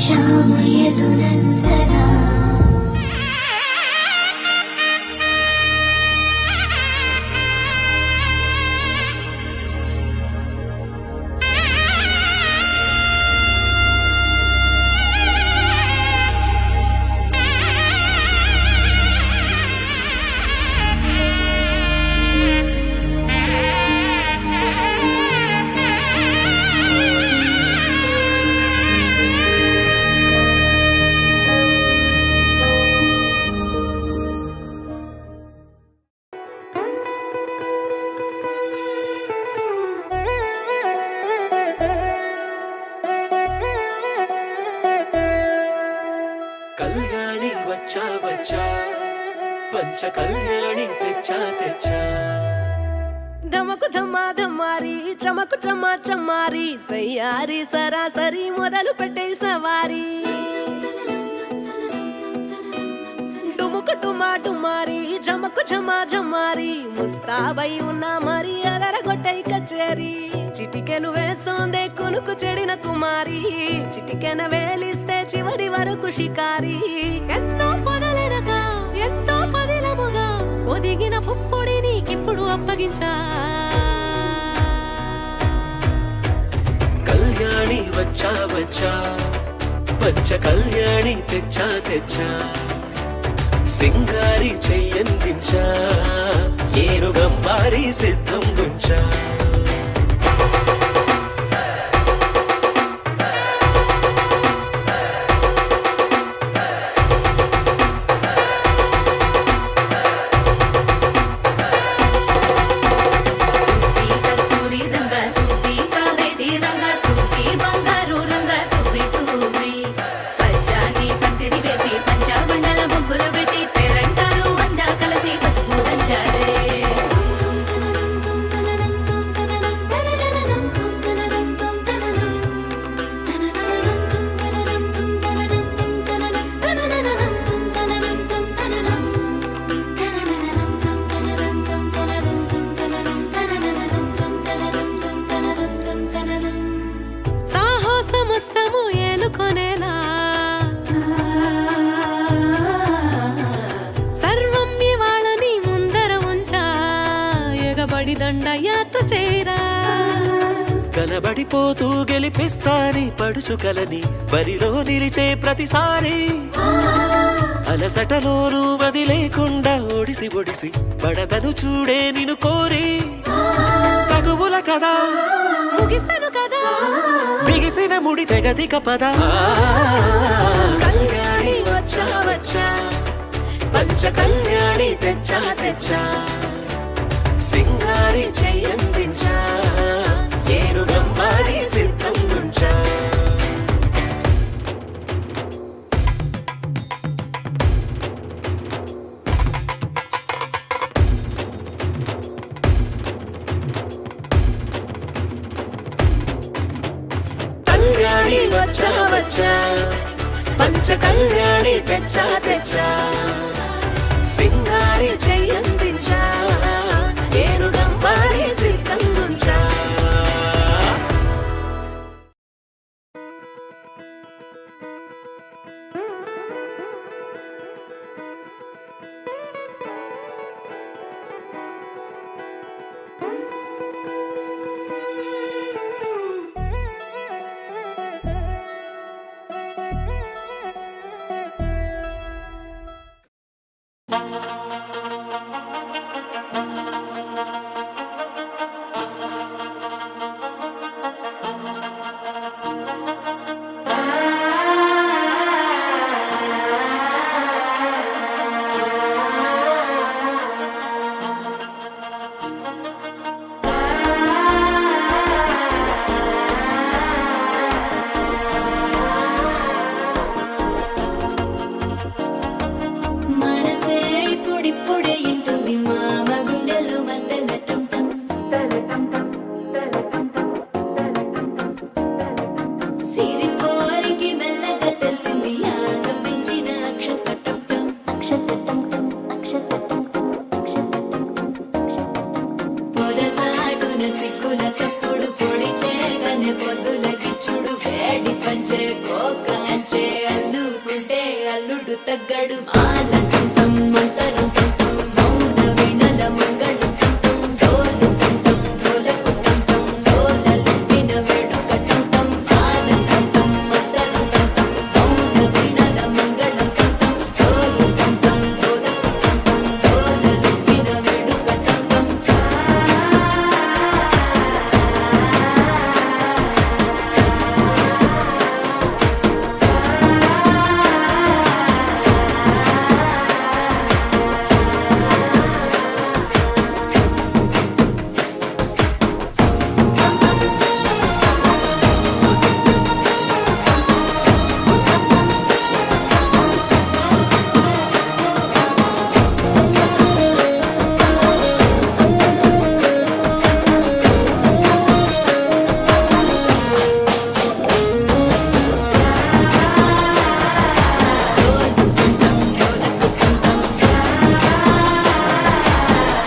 శ్యామయదునందనా కళ్యాణి వచ్చా వచ్చా పంచ కళ్యాణి తెచ్చా తెచ్చా ధమకు ధమ్మా ధమ్మారి చమకు చమ్మా చమ్మారి సయ్యారి సరాసరి మొదలు పెట్టే సవారి డుముకు టుమా టుమారి జమకు ఝమా ఝమ్మారి ముస్తాబై ఉన్నా మరి అదరగొట్టై కచేరి చిటికెను వేస్తోందే కొనుకు చెడిన కుమారి చిటికెన వేలిస్తే చివరి వరకు షికారి ఎన్నో పొదలెనక ఎంతో పదిలముగా ఒదిగిన పుప్పొడి నీకిప్పుడు అప్పగించా కళ్యాణి వచ్చా వచ్చా పంచ కళ్యాణి తెచ్చా తెచ్చా సింగారి చెయ్యందించా ఏనుగంబారి సిద్ధం గుంచా దండయాత్ర చేరా కలబడిపోతూ గెలిపిస్తాని పడుచు కలని బరిలో నిలిచే ప్రతిసారి అలసటలోనూ వదిలేకుండా ఒడిసి ఒడిసి పడదను చూడే నిన్ను కోరి తగువుల కదా ముగిసను కదా బిగిసిన ముడి తెగదిక పద కళ్యాణి వచ్చా వచ్చా పంచ కళ్యాణి తెచ్చా తెచ్చా సింగారి చెయ్యందించా ఏనుగంబారి సిద్ధం గుంచా కళ్యాణి వచ్చా వచ్చా పంచ కళ్యాణి తెచ్చా తెచ్చా సింగారి చెయ్యందించా ఏనుగంబారి సిద్ధం గుంచా తగ్గడు ఆలంటం మంతరం కంటం మౌన వీణల మంగళం కంటం డోలు కంటం డోలకు కంటం డోలలు విన వేడుక కంటం ఆలంటం మంతరం కంటం మౌన వీణల మంగళం కంటం డోలు కంటం డోలకు కంటం డోలలు విన వేడుక కంటం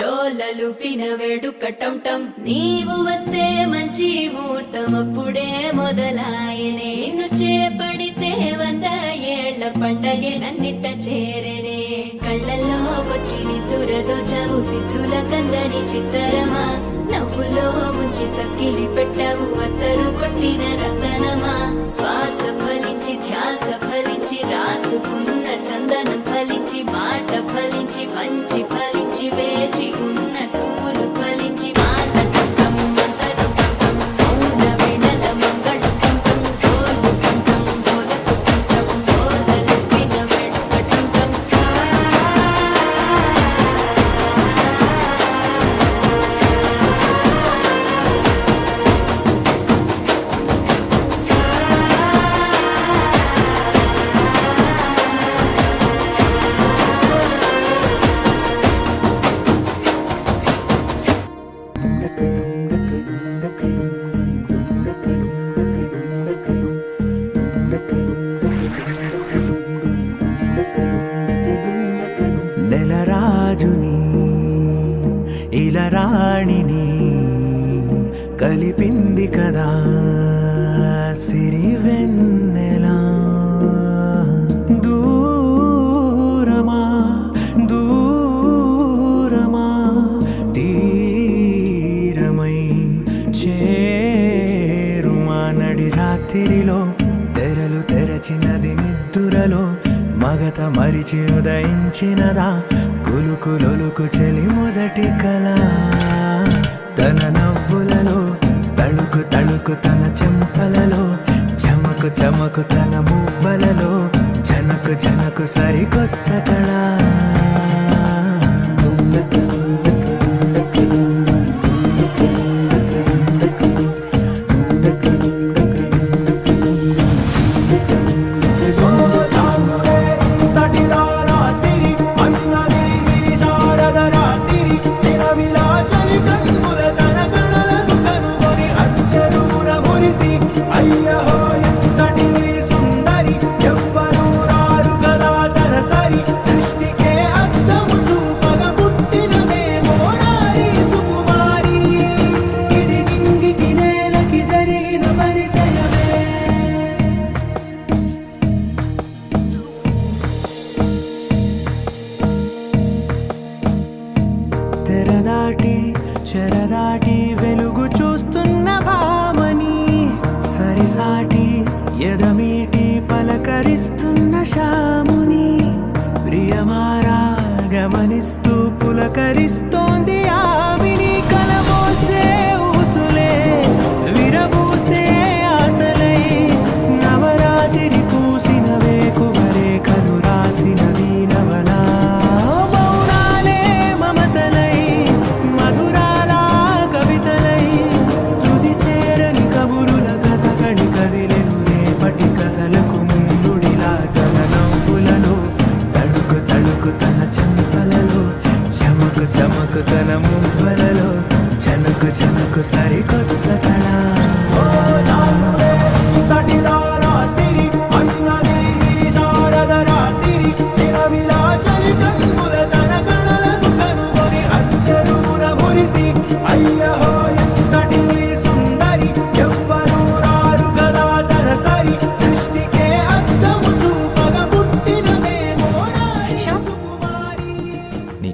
డోలలుపిన వేడుక టంటం నీవు వస్తే మంచి ముహూర్తం అప్పుడే మొదలాయనే నిన్ను చేపడితే 100 ఏళ్ల పండగే నన్నిట్ట చేరనే కళ్ళల్లో వచ్చి నిద్దురదో చావు సిద్ధుల కందని చిత్తరమా నవ్వులో ముంచి చక్కిలి పెట్టావు అత్తరు కొట్టిన రతనమా శ్వాస ఫలించి ధ్యాస ఫలించి రాసుకున్న చందనం ఫలించి మాట ఫలించి పంచి ఫలించి వేచి ఉన్న చూపులు ఫలించి మాల కంఠం మంతరం కంఠం మౌన వీణల మంగళం కంఠం డోలు కంఠం డోలకు కంఠం డోలలు విన వేడుక కంఠం నెలరాజుని ఇలరాణిని కలిపింది కదా సిరివెన్నెలా దూరమా దూరమా తీరమై చేరుమా నడి రాత్రిలో తెరలు తెరచినది నిద్దురలో మగత మరిచి ఉదయించినదా కులుకులొలుకు చెలి మొదటి కళ తన నవ్వులలో తళుకు తళుకు తన చెంపలలో చమకు చమకు తన మువ్వలలో జనకు జనకు సరికొత్త కళ తెరదాటి చెరదాటి వెలుగు చూస్తున్న భామని సరిసాటి ఎదమీటి పలకరిస్తున్న శాముని ప్రియమారా గమనిస్తూ పులకరిస్తోంది ఆవిని కలబోసే ఊసులే విరబూసే ఆశలై నవరాత్రి పూసిన వేకువరే కను రాసిన దీనవనా మౌనాలే మమతలై మధురాల కవితలై తుది చేరని కబురుల కథకడి కదిలెను రేపటి కథలకు ముందుడిలా తన నవ్వులలో తడుకు తడుకు తన చెంపలలో చమకు చమకు తన మువ్వలలో జనకు జనకు సరికొత్త కళ సృష్టికే అద్దము చూపగ పుట్టినదేమో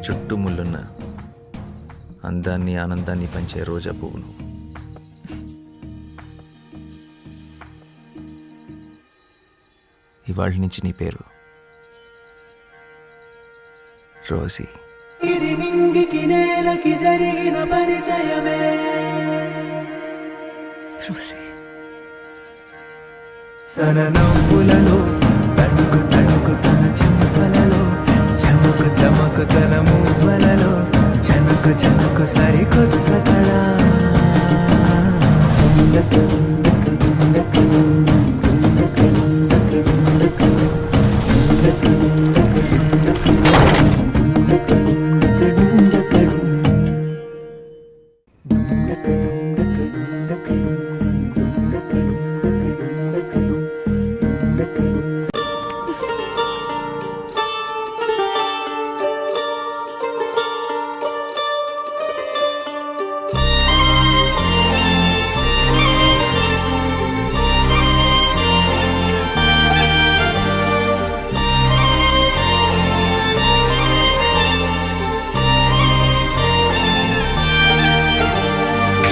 చుట్టూ ముళ్ళున్న అందాన్ని ఆనందాన్ని పంచే రోజా పువ్వును. ఇవాళ నుంచి నీ పేరు రోజీ. ఇది నింగికి నేలకి జరిగిన పరిచయమే. రోజీ తన నవ్వులలో తణుకు తణుకు తన చెంపలలో చమకు చమకు తన మువ్వలలో చనుకు చనుకు సరికొత్త కళ.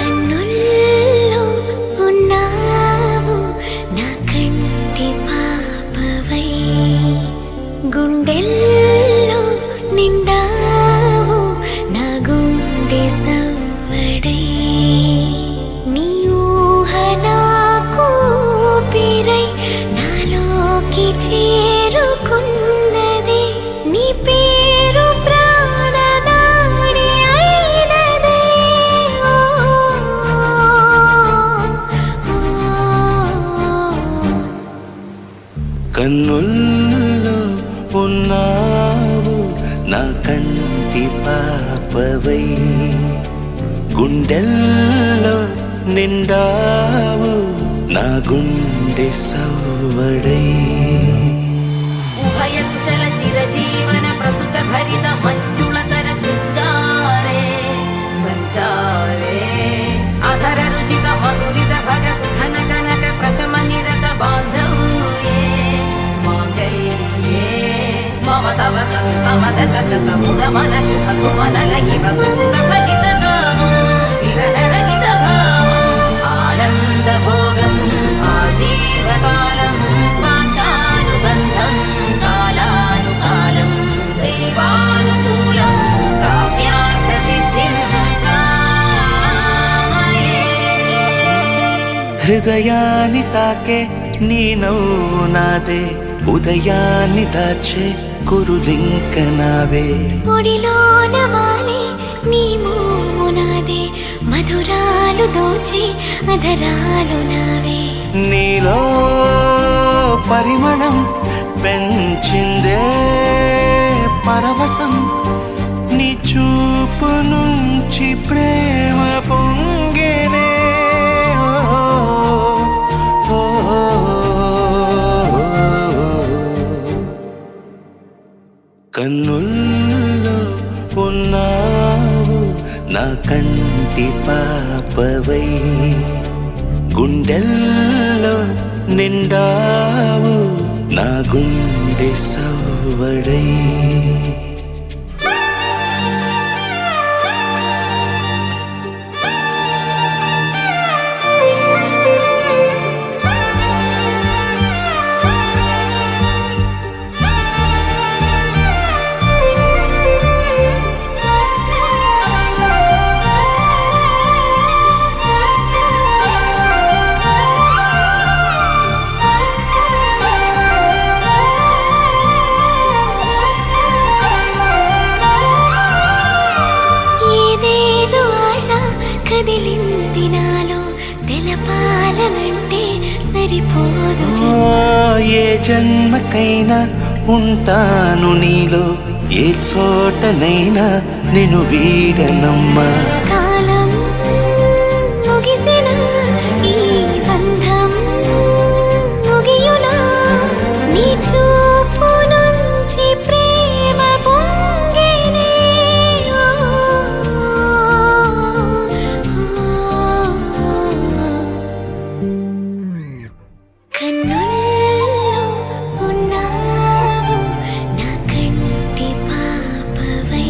కన్నుల్లో ఉన్నావు నా కంటి పాపవై, గుండెల్లో నిండావు నా గుండె సవ్వడై, నీ ఊహ నాకు ఊపిరై నాలోకి చేరుకున్నది, నీ పేరు ప్రాణనాడి అయినదే. కన్నుల్లో ఉన్నావు నా కంటి పాపవై, గుండెల్లో నిండావు నా గుండె సవ్వడై. ఉభయ కుశల చిరజీవన ప్రసుక భరిత మంజుళతర శృంగారే సంచారే, అధర రుచిత మధురిత భగ సుఖన కనక ప్రశమ నిరత బాంధవ్యే మాంగళ్యే మమ తవ సత్ సమదశ శత ముద మన శుభ సుమనల ఇవ సుసుత సహిత గామం విరహ రహిత గామం ఆనంద భోగం ఆజీవకాలం పాశానుబంధం కాలానుకాలం దైవానుకూలం కావ్యార్థ సిద్ధిం కామయే. హృదయాన్ని తాకే నీ నవ్వు నాదే, ఉదయాన్ని దాచే కురులింక నావే. ఒడిలోన వాలే నీ మోము నాదే, మధురాలు దోచే అధరాలు నావే. నీలో పరిమళం పెంచిందే పరవశం, నీ చూపు నుంచి ప్రేమ పొంగేనే. ఓ, ఓ, కన్నుల్లో ఉన్నావు నా కంటి పాపవై, గుండెల్లో నిండావు నా గుండె సవ్వడై. ఏదేదో ఆశ కదిలింది నాలో, తెలపాలనంటే సరిపోదు ఏ జన్మకైనా ఉంటాను నీలో, ఏ చోటనైనా నేను వీడనమ్మా. కాలం ముగిసిన ఈ బంధం ముగియునా, నీ చూపు నుంచి ప్రేమ పొంగేనే. కన్నుల్లో ఉన్నావు నా కంటి పాపవై,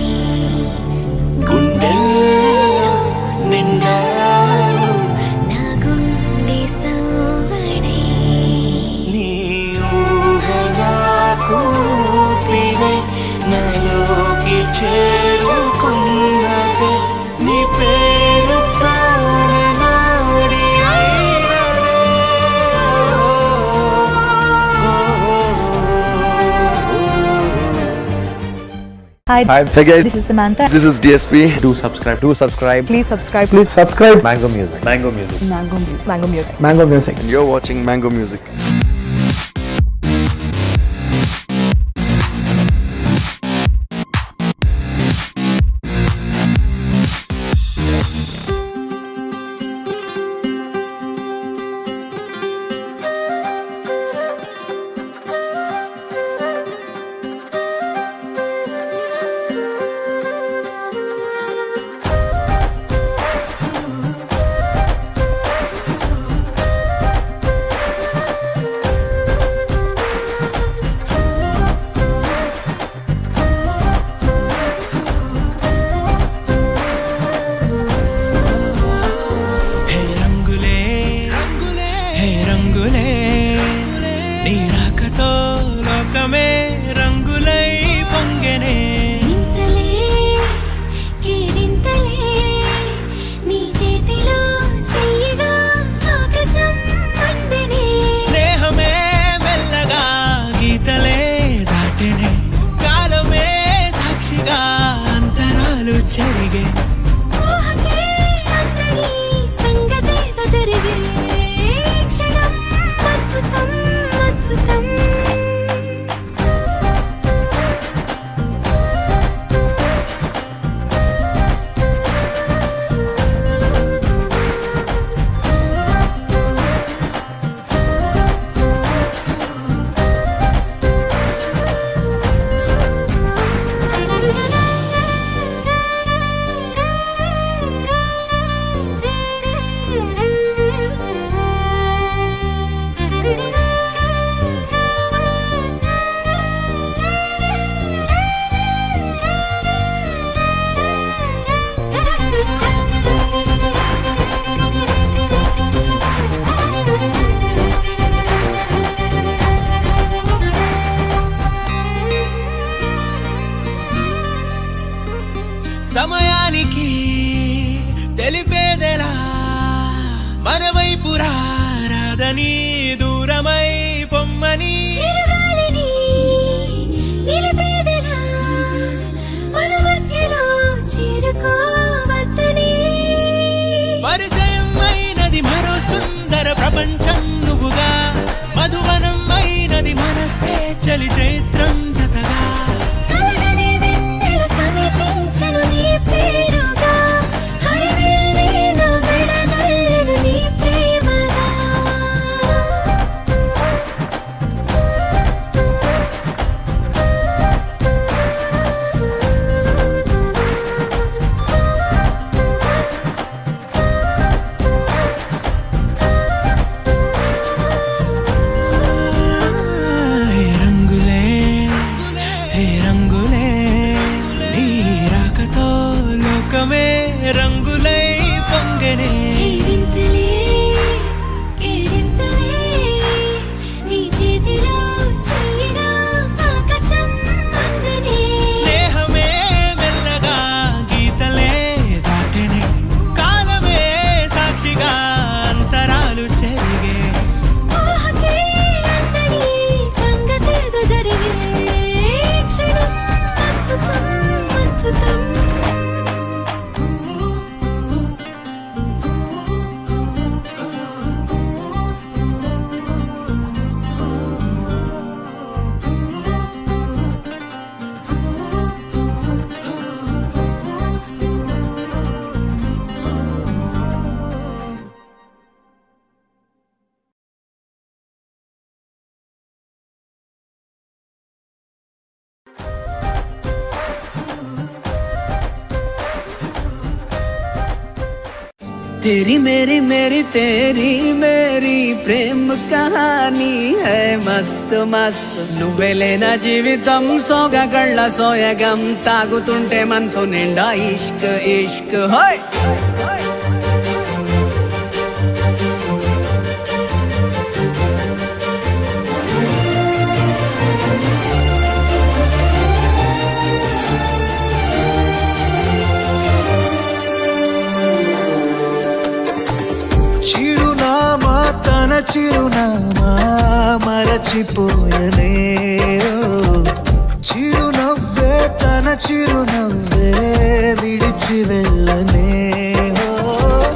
చేరుకున్నదే నీ పేరు ప్రాణనాడి అయినదే. Hi, Hey guys, this is Samantha. this is DSP. Do subscribe. Please subscribe. Mango Music. Mango Music. Mango Music. And you're watching Mango Music. హే రంగులే రంగులే హే రంగులే నీ రాకతో లోకమే రంగులై పొంగెనే. నింతలే కేరింతలే నీ చేతిలో చెయ్యగా ఆకాశం అందనే. స్నేహమే మెల్లగా గీతలే దాటెనే. కాలమే సాక్షిగా అంతరాలు చెరిగే. ఊహకే అందని సంగతేదో జరిగే. క్షణం అద్భుతం అద్భుతం. సమయానికి తెలిపేదెలా మన వైపు రాదని దూరమై పొమ్మని. చిరుగాలిని నిలిపేదెలా మన మధ్యలో చేరుకోవద్దని. పరిచయం అయినది మరో సుందర ప్రపంచం నువ్వుగా. మధువనం అయినది మనసే చలి చైత్రం జతగా. కలగని వెన్నెల సమీపించెను నీ పేరుగా. హరివిల్లేను మెడదల్లెను నీ ప్రేమగా. హే రంగులే హే రంగులే నీ రాకతో లోకమే రంగులై పొంగెనే. వింతలే కేరింతలే నీ చేతిలో చెయ్యగా ఆకాశం అందనే. స్నేహమే మెల్లగా గీతలే దాటెనే. కాలమే సాక్షిగా అంతరాలు చెరిగే. ఊహకే అందని సంగతేదో జరిగే. క్షణం అద్భుతం అద్భుతం. तेरी मेरी मेरी तेरी मेरी प्रेम कहानी है मस्त मस्त నువ్వెలేనా జీవితం సోగగళ్ళ సోయగం తాగుతుంటే మనసు నిండా ఇష్క్ ఇష్క్ హోయ్ చిరునామా మరచిపోయనే చిరునవ్వే తన చిరునవ్వే విడిచి వెళ్ళనే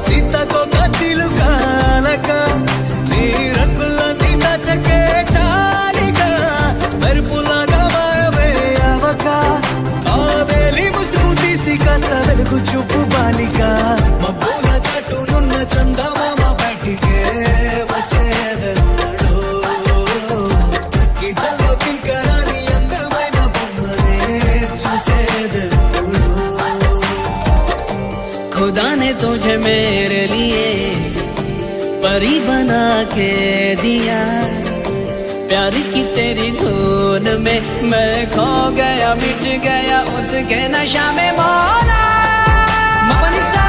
సీతకొక చిలుకాలక నీ రంగులన్నీ దచకే చాలిక మెరుపులాగా మాయమే అవక ఆ వేలి ముసుగు తీసి కాస్త వెలుగు చూపు బాలిక మబ్బుల చాటునున్న చందమామ బయటికే వచ్చేదన్నాడు గీతల్లో కింకరాని అందమైన బొమ్మనే చూసేదప్పుడు खुदा ने तुझे मेरे लिए परी बना के दिया प्यार की तेरी धुन में मैं खो गया मिट गया उसके नशा में मौला मपनी सा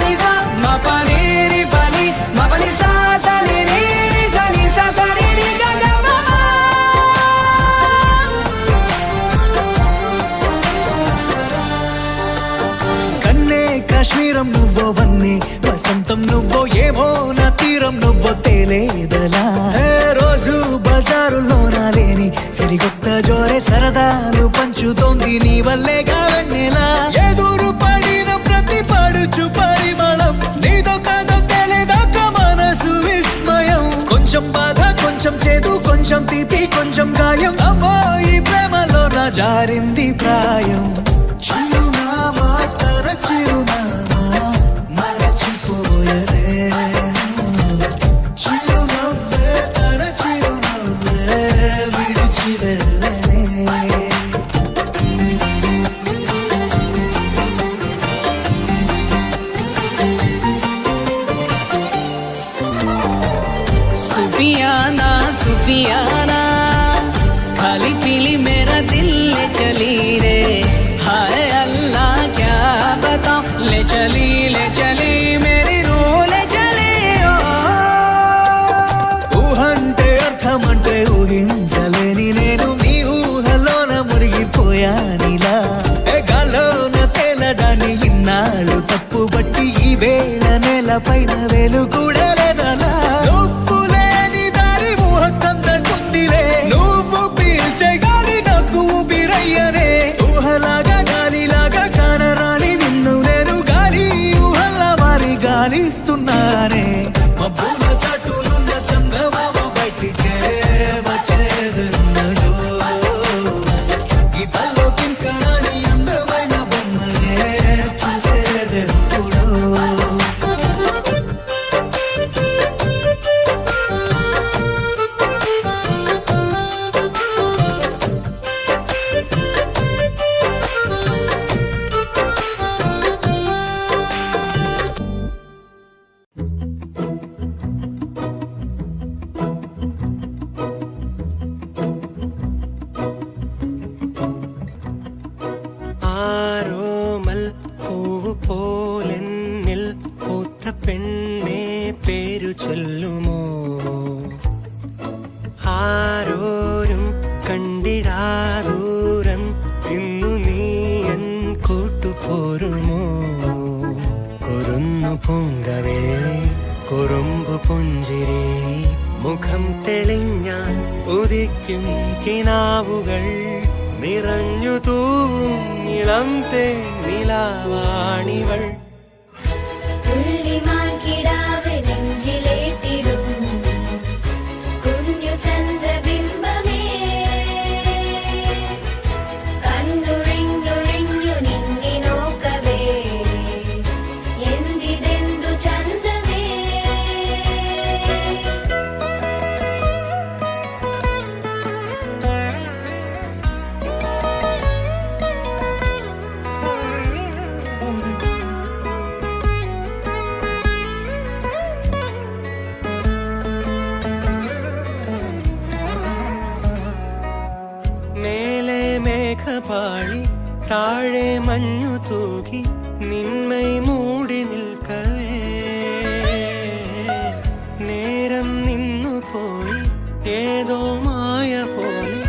नी सा मपनी री पनी मपनी सा सा नी री री सा नी सा सा नी री गा गा मा కన్నే కాశ్మీరం నువ్వో వన్నే వసంతం నువ్వో ఏమో నా తీరం నువ్వో తేలేదలా రోజు బజారులోన లేని సరికొత్త జోరే సరదాలు పంచుతోంది నీ వల్లేగా వెన్నెలా ఎదురు పడిన ప్రతి పడుచు పరిమళం నీదో కాదో తెలియదాక మనసు విస్మయం కొంచెం బాధ కొంచెం చేదు కొంచెం తీపి కొంచెం గాయం అమ్మో ఈ ప్రేమలో నా జారింది ప్రాయం చిరునామా తన చిరునామా మరచిపోయనే చిరునవ్వే తన చిరునవ్వే విడిచి వెళ్ళనే सुफियाना सुफियाना खाली पीली मेरा दिल ले चली रे हाय अल्लाह क्या बताऊं ले चली मेरी रूह ले चली ओ ఊహంటే అర్థమంటే ఊహించలేని నేను నీ ఊహలోన మురిగిపోయానిలా గాల్లోన తేలడాన్ని ఇన్నాళ్ళు తప్పు బట్టి ఈ వేళ నేల పైన వేలు కూడా లేదలా నువ్వు లేని దారి ఊహ కందకుందిలే నువ్వు పీల్చే గాలి నాకు ఊపిరయ్యనే ఊహలాగా గాలిలాగా కానరాని నిన్ను నేను గాలి ఊహల్లా మారి గాలిస్తున్నానే మబ్బుల చాటులున్న చందమామ బయటికే వచ్చేదన్నాడు గీతల్లో కింకరాని అందమైన బొమ్మనే చూసేదెప్పుడు ആരോമൽ പൂവ് പോലെന്നിൽ പൂത്ത പെണ്ണെ പേരു ചൊല്ലുമോ ആരോരും കണ്ടിടാദൂരം ഇന്നു നീ എൻ കൂട്ടുപോരുമോ കൊരുന്നു പൂങ്കവേ കുറുമ്പു പുഞ്ചിരി മുഖം തെളിഞ്ഞാൽ ഉദിക്കും കിനാവുകൾ നിറഞ്ഞു തൂവും ഇളം തേനിലാവാണിവൾ തുള്ളിമാൻ കിടാവ് നെഞ്ചിലേറ്റിടും കുഞ്ഞു ചന്ദ്രബിംബമേ കണ്ണുഴിഞ്ഞുഴിഞ്ഞു നിന്നെ നോക്കവേ എന്തിതെന്തു ചന്തമേ മേലെ മേഘപാളി താഴെ മഞ്ഞു തൂകി നിന്മൈ മൂടി നിൽക്കവേ നേരം നിന്നു പോയി ഏതോ മായ പോലെ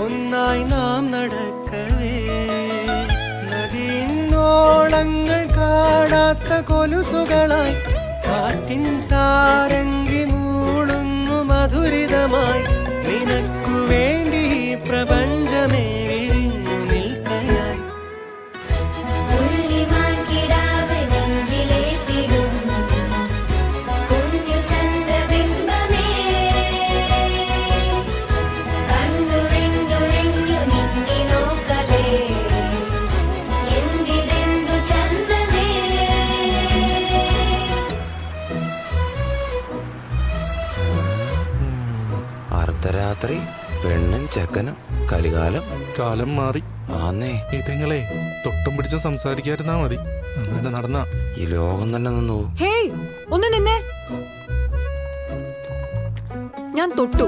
ഒന്നായി നാം നടക്കവേ നദിയിന്നോളങ്ങൾ കാണാത്ത കൊലുസുകളായി കാറ്റിൻ സാരംഗി മൂളുന്നു മധുരിതമായി നിനക്കു വേണ്ടി പ്രപഞ്ചമേ വിരിഞ്ഞു നിൽക്കയായി പുള്ളിമാൻ കിടാവ് നെഞ്ചിലേറ്റിടും കുഞ്ഞു ചന്ദ്രബിംബമേ കണ്ണുഴഞ്ഞുഴഞ്ഞു നിന്നെ നോക്കവേ എന്തിരെന്തു ചന്തമേ അർദ്ധരാത്രി പെണ്ണും ചെക്കനും കലികാലം കാലം മാറി. ആന്നേ, ഇതങ്ങളെ തൊട്ടും പിടിച്ചും സംസാരിക്കാതിരുന്നാ മതി. അങ്ങനെ നടന്ന ഈ ലോകം തന്നെ നിന്നു. ഹേയ്, ഒന്ന് നിന്നെ. ഞാൻ തൊട്ടു.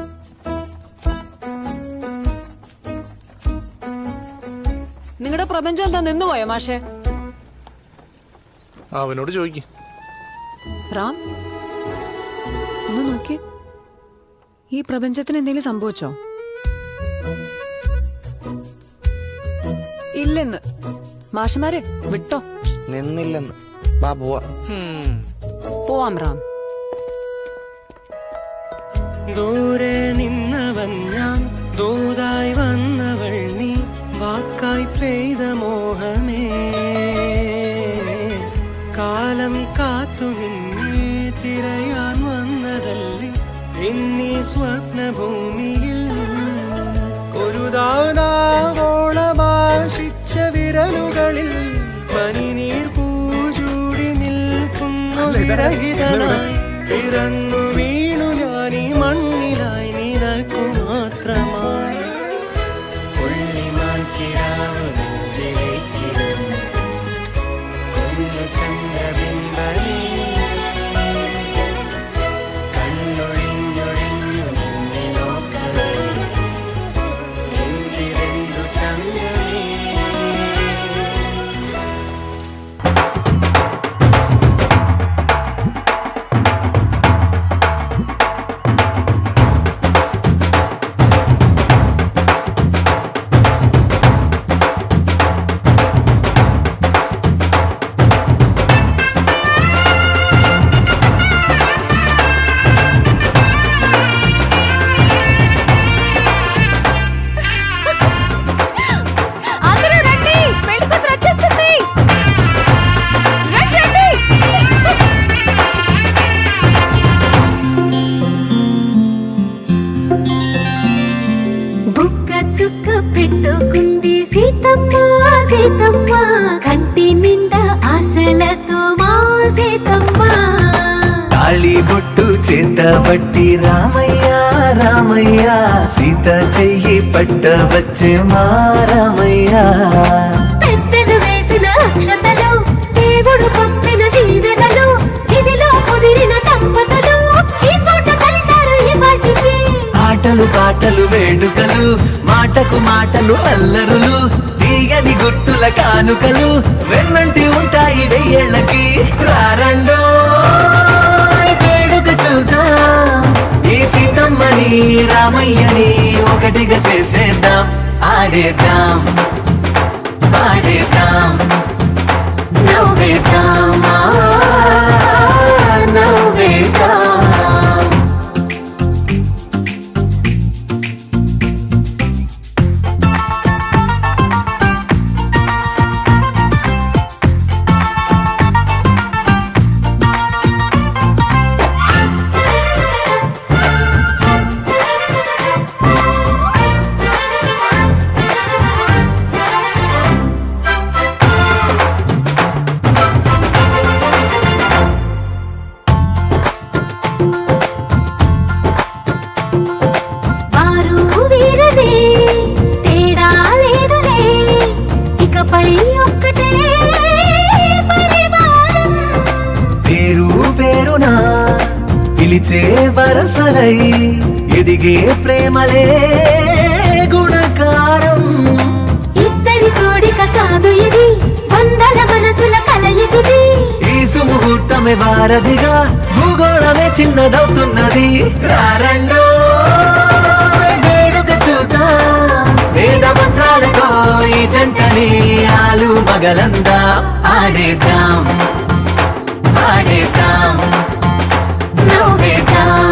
നിങ്ങളുടെ പ്രപഞ്ചം എന്താ നിന്നുപോയോ മാഷേ? അവനോട് ചോദിക്കും. റാം, ഒന്ന് നോക്കി. ഈ പ്രപഞ്ചത്തിന് എന്തെങ്കിലും സംഭവിച്ചോ? ഇല്ലെന്ന്. മാഷമാരെ വിട്ടോ. നിന്നില്ലെന്ന്. ബാ പോവാ. പോവാം റാം. ദൂരെ നിന്നവൻ ഞാൻ, ദൂതായി വന്നവൾ നീ, വാക്കായി പെയ്ത മോഹമേ. കാലം കാത്തു നിന്നെ തിരയാൻ വന്നതല്ലേ ഇന്നീ സ്വപ്നഭൂമിയിൽ. ഒരു ദാനോളമാശിച്ച വിരലുകളിൽ പനിനീർ പൂചൂടി നിൽക്കുന്നു വിരഹിതനായി. പിറന്നു വീണു ഞാനീ മണ്ണിലായി നിനക്കു മാത്രമായി. പുള്ളിമാൻ കിടാവ് നെഞ്ചിലേറ്റിടും കുഞ്ഞു ചന്ദ്രബിംബമേ കണ്ണൊഴിഞ്ഞൊഴിഞ്ഞു നിന്നെ നോക്കവേ എന്തിരെന്തു ചന്തമേ. అందరూ రండి, పెళ్లి కూతురు వచ్చేస్తుంది. రండి, రండి. బుక్క చుక్క పెట్టుకుంది సీతమ్మ సీతమ్మ, కంటి నిండా ఆశలతో మా సీతమ్మ. తాళి బొట్టు చేతబట్టి రామయ్య రామయ్య, సీత చెయ్యి పట్ట వచ్చే మా రామయ్య. పెద్దలు వేసిన అక్షతలు, దేవుడు పంపిన దీవెనలు, ఇవిలో కుదిరిన దంపతులు ఈ చోట కలిశారు ఈ వాటికి. ఆటలు పాటలు వేడుకలు, మాటకు మాటలు అల్లరులు, తీయని గుట్టుల కానుకలు వెన్నంటి ఉంటాయి వెయ్యేళ్ళకి. రారండో వేడుక చూద్దాం, ఈ సీతమ్మని రామయ్యని ఒకటిగా చేసేద్దాం. ఆడేద్దాం పాడేద్దాం నవ్వేద్దాం నవ్వేద్దాం. వారు వీరనే తేడా లేదులే, ఇకపై ఒక్కటే పరివారం. పేరు పేరునా పిలిచే వరసలై ఎదిగే ప్రేమలే గుణకారం. ఇద్దరి కోడిక కాదు ఇది, వందల మనసుల కలయికిది. ఈ సుముహూర్తమే వారధిగా భూగోళమే చిన్నదవుతున్నది. రారండో వేడుక చూద్దాం, వేద మంత్రాలతో ఈ జంటని ఆలు మగలందా. ఆడేద్దాం పాడేద్దాం నవ్వేద్దాం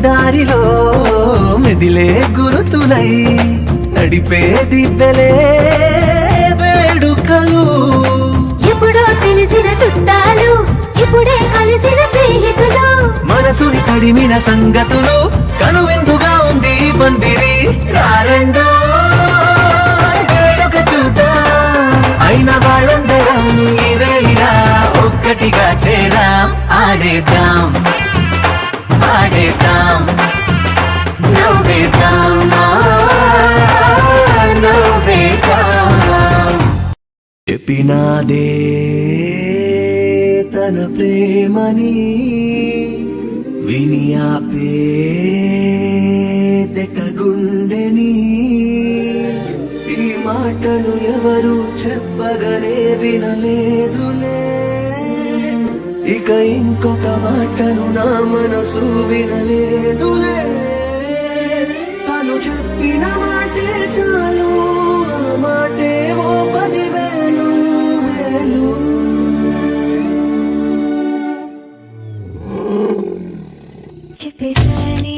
దారిలో మెదిలే గురుతులై నడిపే దివ్వెలే వేడుకలు. ఎప్పుడో తెలిసిన చుట్టాలు ఇప్పుడే కలిసిన స్నేహితులు మనసుని తడిమిన సంగతులు కనువిందుగా ఉంది ఈ పందిరి. రారండో వేడుక చూద్దాం అయిన వాళ్ళందరం ఈ వేళ ఒక్కటిగా చేరాం. ఆడేద్దాం ఆడేద్దాం నవ్వేద్దాం నవ్వేద్దాం. చెప్పినాదే తన ప్రేమని విని ఆపే గుండెని. ఈ మాటను ఎవరు చెప్పగనే వినలేదులే. ఇక ఇంకొక మాటను నా మనసు వినలేదులే. తను చెప్పిన మాటే చాలు ఆ మాటే ఓ 10,000 వేలు. చెప్పేసాని